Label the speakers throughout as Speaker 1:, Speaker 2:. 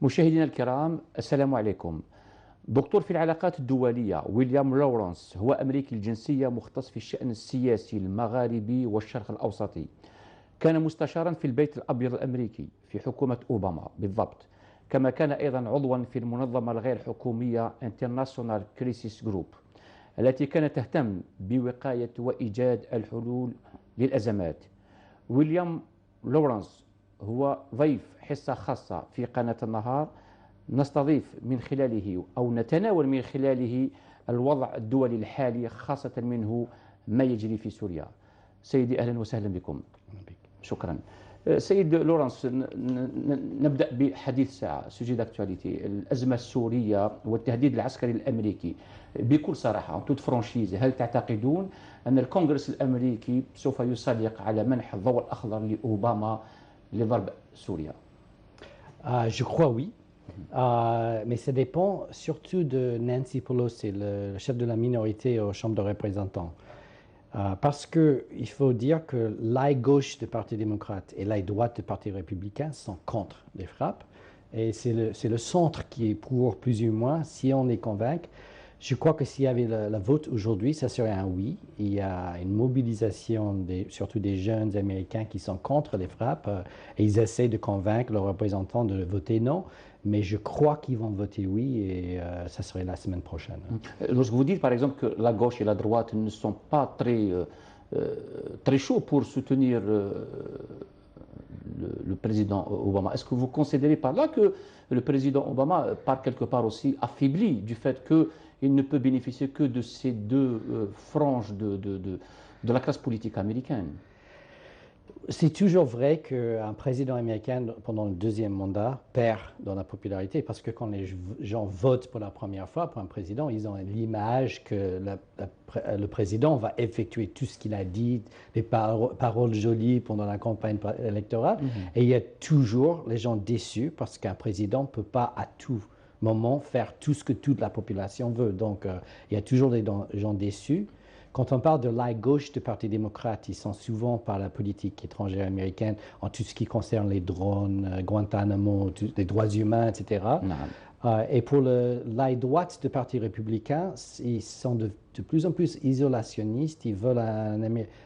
Speaker 1: مشاهدينا الكرام، السلام عليكم. دكتور في العلاقات الدولية ويليام لورانس هو أمريكي الجنسية مختص في الشأن السياسي المغاربي والشرق الأوسطي. كان مستشارا في البيت الأبيض الأمريكي في حكومة أوباما بالضبط، كما كان أيضا عضوا في المنظمة الغير حكومية International Crisis Group التي كانت تهتم بوقاية وإيجاد الحلول للأزمات. ويليام لورانس هو ضيف حصة خاصة في قناة النهار، نستضيف من خلاله أو نتناول من خلاله الوضع الدولي الحالي، خاصة منه ما يجري في سوريا. سيدي أهلا وسهلا بكم. شكرا. سيد لورانس، نبدأ بحديث ساعة، سوجي داكتواليتي، الأزمة السورية والتهديد العسكري الأمريكي. بكل صراحة، توت فرانشيز، هل تعتقدون أن الكونغرس الأمريكي سوف يصادق على منح الضوء الأخضر لأوباما لضرب سوريا؟
Speaker 2: Je crois oui, mais ça dépend surtout de Nancy Pelosi, le chef de la minorité aux chambres de représentants. Parce qu'il faut dire que l'aile gauche du Parti démocrate et l'aile droite du Parti républicain sont contre les frappes. Et c'est le centre qui est pour plus ou moins, si on les convainc. Je crois que s'il y avait le vote aujourd'hui, ça serait un oui. Il y a une mobilisation, surtout des jeunes Américains qui sont contre les frappes. Et ils essaient de convaincre leurs représentants de voter non. Mais je crois qu'ils vont voter oui et ça serait la semaine prochaine.
Speaker 1: Lorsque vous dites par exemple que la gauche et la droite ne sont pas très chauds pour soutenir le président Obama, est-ce que vous considérez par là que le président Obama part quelque part aussi affaibli du fait qu'il ne peut bénéficier que de ces deux franges de la classe politique américaine?
Speaker 2: C'est toujours vrai qu'un président américain, pendant le deuxième mandat, perd dans la popularité parce que quand les gens votent pour la première fois pour un président, ils ont l'image que le président va effectuer tout ce qu'il a dit, les paroles jolies pendant la campagne électorale. Et il y a toujours les gens déçus parce qu'un président ne peut pas à tout moment faire tout ce que toute la population veut. Donc il y a toujours des gens déçus. Quand on parle de l'aile gauche du Parti démocrate, ils sont souvent par la politique étrangère américaine en tout ce qui concerne les drones, Guantanamo, les droits humains, etc. Et pour l'aile droite du Parti républicain, ils sont de plus en plus isolationnistes. Ils veulent un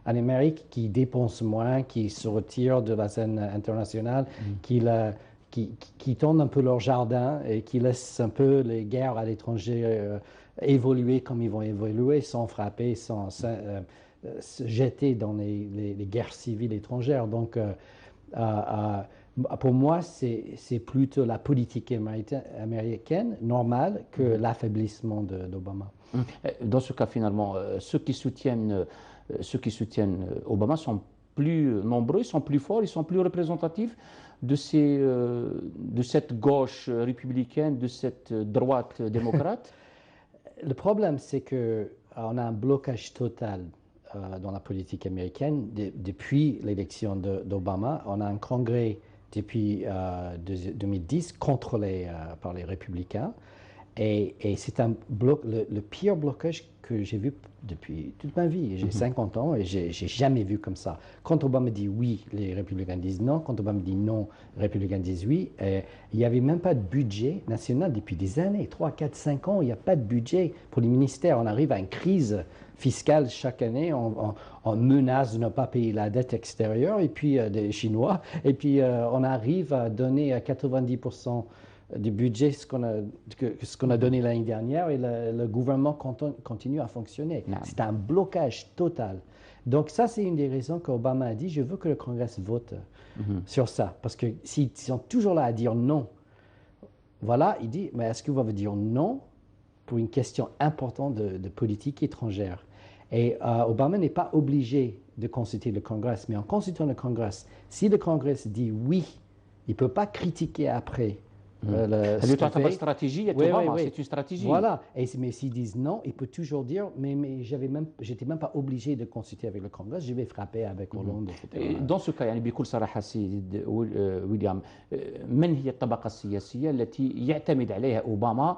Speaker 2: Amérique qui dépense moins, qui se retire de la scène internationale, qui tourne un peu leur jardin et qui laisse un peu les guerres à l'étranger évoluer comme ils vont évoluer, sans frapper, sans se jeter dans les guerres civiles étrangères. Donc, pour moi, c'est plutôt la politique américaine normale que l'affaiblissement d'Obama.
Speaker 1: Dans ce cas, finalement, ceux qui soutiennent Obama sont plus nombreux, ils sont plus forts, ils sont plus représentatifs de cette gauche républicaine, de cette droite démocrate.
Speaker 2: Le problème, c'est qu'on a un blocage total dans la politique américaine depuis l'élection d'Obama. On a un congrès depuis 2010 contrôlé par les républicains. Et c'est le pire blocage que j'ai vu depuis toute ma vie. J'ai 50 ans et j'ai jamais vu comme ça. Quand Obama dit oui, les républicains disent non. Quand Obama dit non, les républicains disent oui. Et il n'y avait même pas de budget national depuis des années, 3, 4, 5 ans. Il n'y a pas de budget pour les ministères. On arrive à une crise fiscale chaque année. On menace de ne pas payer la dette extérieure et puis des Chinois. Et puis on arrive à donner 90% du budget, ce qu'on a donné l'année dernière, et le gouvernement continue à fonctionner. C'est un blocage total. Donc ça, c'est une des raisons qu'Obama a dit, je veux que le Congrès vote sur ça. Parce que s'ils sont toujours là à dire non, voilà, il dit, mais est-ce que vous allez dire non pour une question importante de politique étrangère? Et Obama n'est pas obligé de consulter le Congrès, mais en consultant le Congrès, si le Congrès dit oui, il ne peut pas critiquer après.
Speaker 1: C'est une stratégie.
Speaker 2: Voilà. Mais s'ils disent non, il peut toujours dire mais j'étais même pas obligé de consulter avec le Congrès, je vais frapper avec Hollande, etc.
Speaker 1: Dans ce cas, بكل صراحة سيد ويليام، من هي الطبقة السياسية التي يعتمد عليها أوباما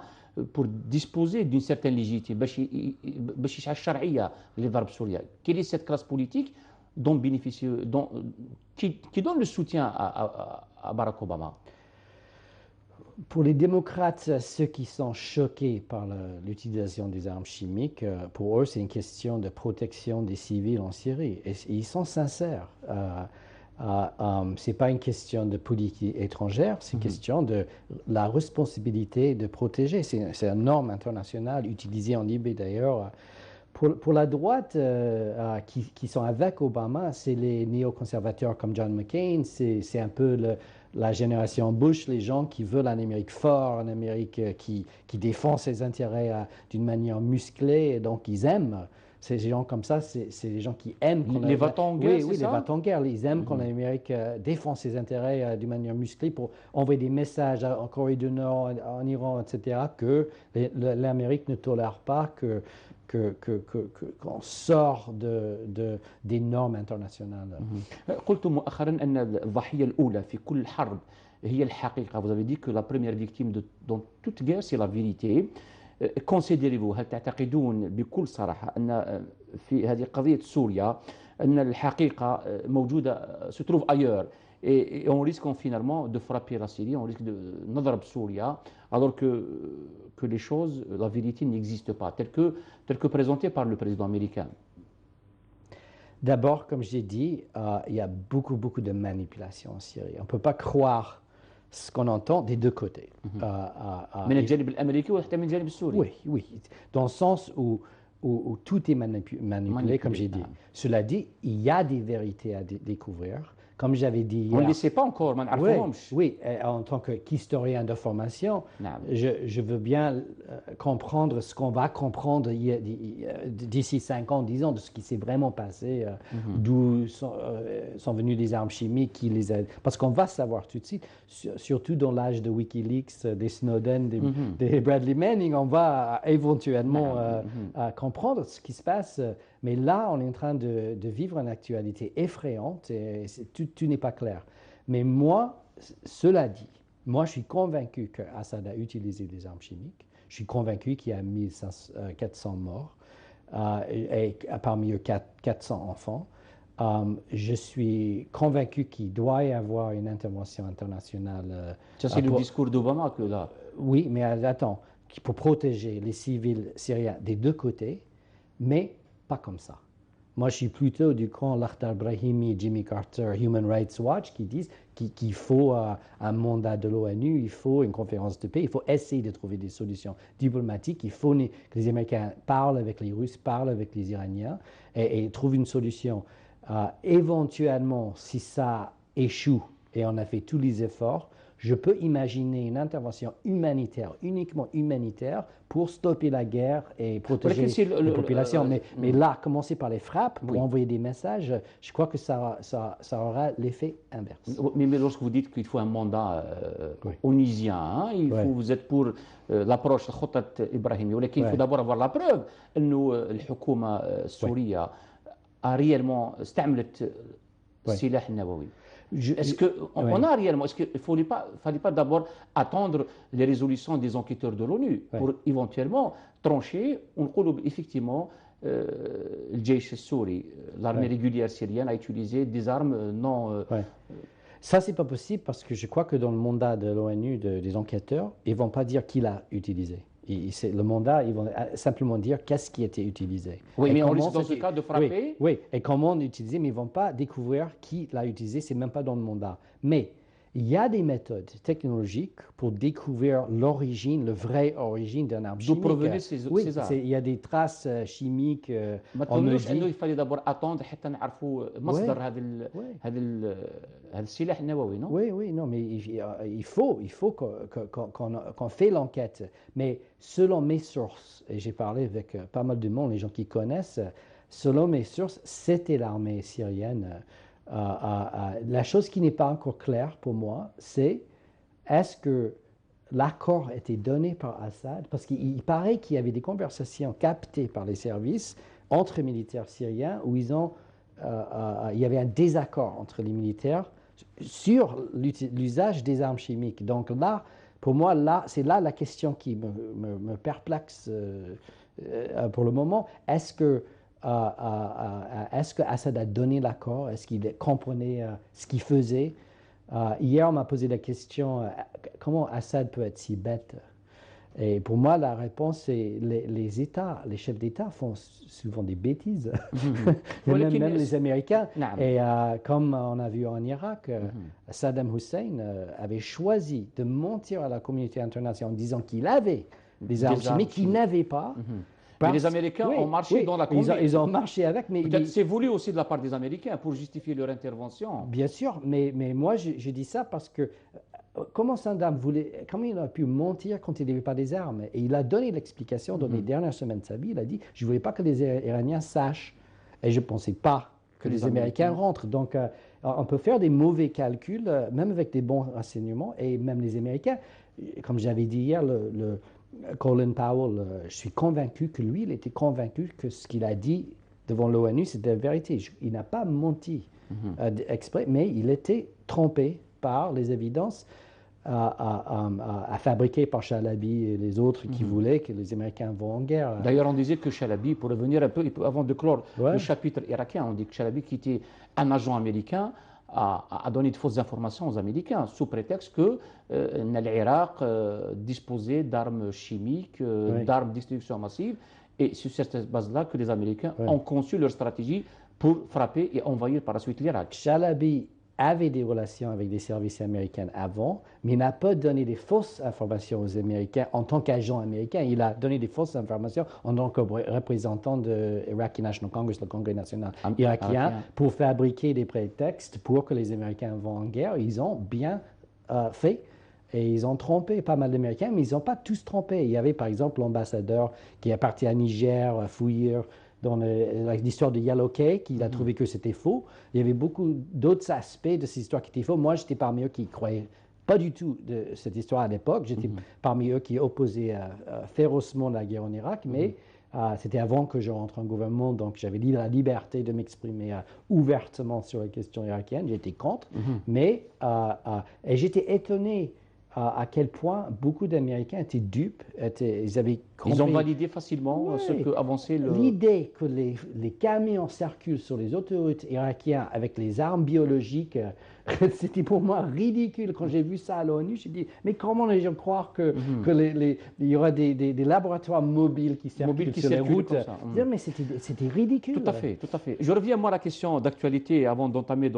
Speaker 1: pour disposer d'une certaine légitimité باش يشعل الشرعية لضرب سوريا؟ Quelle est cette classe politique dont bénéficie, qui donne le soutien à Barack Obama?
Speaker 2: Pour les démocrates, ceux qui sont choqués par l'utilisation des armes chimiques, pour eux, c'est une question de protection des civils en Syrie. Et ils sont sincères. Ce n'est pas une question de politique étrangère, c'est une question de la responsabilité de protéger. C'est une norme internationale utilisée en Libye d'ailleurs. Pour la droite qui sont avec Obama, c'est les néoconservateurs comme John McCain, c'est un peu la génération Bush, les gens qui veulent un Amérique fort, un Amérique qui défend ses intérêts d'une manière musclée, et donc ils aiment. Ces gens comme ça, c'est les gens qui aiment.
Speaker 1: Les va-t-en-guerre,
Speaker 2: oui, les va-t-en-guerre. Ils aiment quand l'Amérique défend ses intérêts d'une manière musclée pour envoyer des messages en Corée du Nord, en Iran, etc., que l'Amérique ne tolère pas qu'on sort des normes internationales.
Speaker 1: قلت مؤخرا أن الضحية الأولى في كل حرب هي الحقيقة. Vous avez dit que la première victime dans toute guerre c'est la vérité. Considérez-vous, هل تعتقدون بكل صراحة أن في هذه قضية سوريا أن الحقيقة موجودة se trouve ailleurs et on risque finalement de frapper la Syrie, on risque de نضرب سوريا alors que les choses, la vérité n'existe pas telle que présentée par le président américain.
Speaker 2: D'abord, comme j'ai dit, il y a beaucoup de manipulation en Syrie. On ne peut pas croire ce qu'on entend des deux côtés.
Speaker 1: من الجانب الأمريكي وحتى من الجانب السوري.
Speaker 2: Oui, dans le sens où tout est manipulé, comme j'ai dit. Cela dit, il y a des vérités à découvrir. Comme j'avais dit hier,
Speaker 1: on ne le sait pas encore,
Speaker 2: oui, en tant qu'historien de formation, je veux bien comprendre ce qu'on va comprendre d'ici 5 ans, 10 ans, de ce qui s'est vraiment passé, d'où sont venues les armes chimiques, qui les a... Parce qu'on va savoir tout de suite, surtout dans l'âge de Wikileaks, des Snowden, des Bradley Manning, on va éventuellement comprendre ce qui se passe. Mais là, on est en train de vivre une actualité effrayante et tout n'est pas clair. Mais moi, cela dit, moi je suis convaincu qu'Assad a utilisé des armes chimiques. Je suis convaincu qu'il y a 400 morts et parmi eux 400 enfants. Je suis convaincu qu'il doit y avoir une intervention internationale.
Speaker 1: Ça, c'est le discours d'Obama que là.
Speaker 2: Oui, mais attends, pour protéger les civils syriens des deux côtés, mais pas comme ça. Moi, je suis plutôt du camp Lakhdar Brahimi, Jimmy Carter, Human Rights Watch, qui disent qu'il faut un mandat de l'ONU, il faut une conférence de paix, il faut essayer de trouver des solutions diplomatiques, il faut que les Américains parlent avec les Russes, parlent avec les Iraniens et trouvent une solution. Éventuellement, si ça échoue et on a fait tous les efforts, je peux imaginer une intervention humanitaire, uniquement humanitaire, pour stopper la guerre et protéger les populations. Mais là, commencer par les frappes pour envoyer des messages, je crois que ça aura l'effet inverse.
Speaker 1: Mais lorsque vous dites qu'il faut un mandat onusien, vous êtes pour l'approche خطة إبراهيمي, ولكن il faut d'abord avoir la preuve أنه الحكومة السورية a réellement استعملت السلاح النووي. Est-ce qu'on a réellement, est-ce qu'il ne fallait pas d'abord attendre les résolutions des enquêteurs de l'ONU pour éventuellement trancher, on dit effectivement, الجيش السوري, l'armée régulière syrienne a utilisé des armes non...
Speaker 2: Ça, c'est pas possible parce que je crois que dans le mandat de l'ONU, des enquêteurs, ils ne vont pas dire qui l'a utilisé. Le mandat, ils vont simplement dire qu'est-ce qui a été utilisé.
Speaker 1: Oui, mais on risque dans ce cas de frapper.
Speaker 2: Oui, et comment on l'utilisait, mais ils ne vont pas découvrir qui l'a utilisé, c'est même pas dans le mandat. Mais il y a des méthodes technologiques pour découvrir l'origine, la vraie origine d'un arme chimique.
Speaker 1: D'où provenaient ces armes.
Speaker 2: Il y a des traces chimiques.
Speaker 1: il fallait d'abord attendre حتى نعرفوا مصدر هذا السلاح النووي, non?
Speaker 2: Oui, non, mais il faut qu'on fait l'enquête. Mais selon mes sources, et j'ai parlé avec pas mal de monde, les gens qui connaissent, selon mes sources, c'était l'armée syrienne. La chose qui n'est pas encore claire pour moi, c'est est-ce que l'accord a été donné par Assad? Parce qu'il paraît qu'il y avait des conversations captées par les services entre militaires syriens où il y avait un désaccord entre les militaires sur l'usage des armes chimiques. Donc là, pour moi, c'est là la question qui me perplexe pour le moment. Est-ce que Assad a donné l'accord? Est-ce qu'il comprenait ce qu'il faisait? Hier, on m'a posé la question, comment Assad peut être si bête? Et pour moi, la réponse, c'est les États, les chefs d'État font souvent des bêtises, même les Américains.
Speaker 1: نعم.
Speaker 2: Et comme on a vu en Irak, Saddam Hussein avait choisi de mentir à la communauté internationale en disant qu'il avait des armes chimiques qu'il n'avait pas.
Speaker 1: Mais les Américains ont marché dans la conduite.
Speaker 2: Ils ont marché avec, mais
Speaker 1: peut-être c'est voulu aussi de la part des Américains pour justifier leur intervention.
Speaker 2: Bien sûr, mais moi je dis ça parce que comment Saddam comment il a pu mentir quand il n'avait pas des armes? Et il a donné l'explication dans les dernières semaines de sa vie. Il a dit, je ne voulais pas que les Iraniens sachent, et je ne pensais pas que les Américains rentrent. Donc on peut faire des mauvais calculs, même avec des bons renseignements, et même les Américains, comme j'avais dit hier, Colin Powell, je suis convaincu que lui, il était convaincu que ce qu'il a dit devant l'ONU, c'était la vérité. Il n'a pas menti exprès, mais il était trompé par les évidences fabriquées par Chalabi et les autres qui voulaient que les Américains vont en guerre.
Speaker 1: D'ailleurs, on disait que Chalabi, pour revenir un peu, avant de clore le chapitre irakien, on dit que Chalabi, qui était un agent américain, a donné de fausses informations aux Américains sous prétexte que l'Irak disposait d'armes chimiques, d'armes de destruction massive, et sur cette base-là que les Américains ont conçu leur stratégie pour frapper et envahir par la suite l'Irak.
Speaker 2: Chalabi avait des relations avec des services américains avant, mais il n'a pas donné des fausses informations aux Américains en tant qu'agent américain. Il a donné des fausses informations en tant que représentant de Iraqi National Congress, le Congrès national irakien, pour fabriquer des prétextes pour que les Américains vont en guerre. Ils ont bien fait. Et ils ont trompé pas mal d'Américains, mais ils n'ont pas tous trompé. Il y avait par exemple l'ambassadeur qui est parti à Niger, fouiller dans l'histoire de Yellow Cake, il a trouvé que c'était faux. Il y avait beaucoup d'autres aspects de cette histoire qui étaient faux. Moi, j'étais parmi eux qui ne croyaient pas du tout de cette histoire à l'époque. J'étais parmi eux qui opposaient férocement la guerre en Irak, mais c'était avant que je rentre en gouvernement, donc j'avais la liberté de m'exprimer ouvertement sur la question irakienne. J'étais contre, mais et j'étais étonné à quel point beaucoup d'Américains étaient dupes, ils avaient compris.
Speaker 1: Ils ont validé facilement ce que avançait le...
Speaker 2: L'idée que les camions circulent sur les autoroutes irakiennes avec les armes biologiques, c'était pour moi ridicule. Quand j'ai vu ça à l'ONU, j'ai dit, mais comment les gens croient qu'il y aura des laboratoires mobiles qui circulent sur les routes? Mais c'était ridicule.
Speaker 1: Tout à fait, tout à fait. Je reviens moi à la question d'actualité avant d'entamer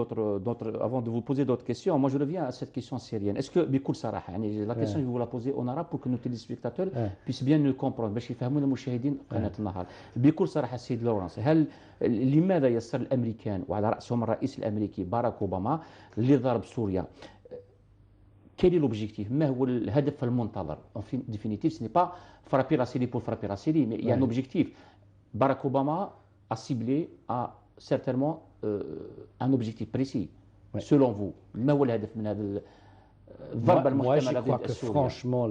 Speaker 1: avant de vous poser d'autres questions. Moi, je reviens à cette question syrienne. Est-ce que, بكل صراحة, la question, je vais vous la poser en arabe pour que nos téléspectateurs puissent bien nous comprendre, باش يفهمونا المشاهدين قناة النهار. بكل صراحة سيد لورانس، لماذا يصر الأمريكان وعلى رأسهم الرئيس الأمريكي باراك أوباما لضرب سوريا؟ Quel est l'objectif? ما هو الهدف المنتظر? En définitive, ce n'est pas frapper la Syrie pour frapper la Syrie, mais il y a un objectif. Barack Obama a ciblé certainement un objectif précis. Selon vous, ما هو الهدف من هذا الضربة المحتملة ضد سوريا؟
Speaker 2: Franchement,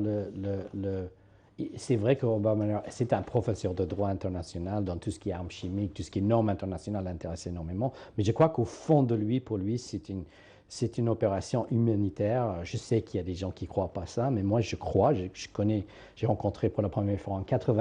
Speaker 2: c'est vrai qu'Obama, c'est un professeur de droit international dans tout ce qui est armes chimiques, tout ce qui est normes internationales l'intéresse énormément. Mais je crois qu'au fond de lui, pour lui, c'est une opération humanitaire. Je sais qu'il y a des gens qui ne croient pas ça, mais moi, je crois. J'ai rencontré pour la première fois en 80.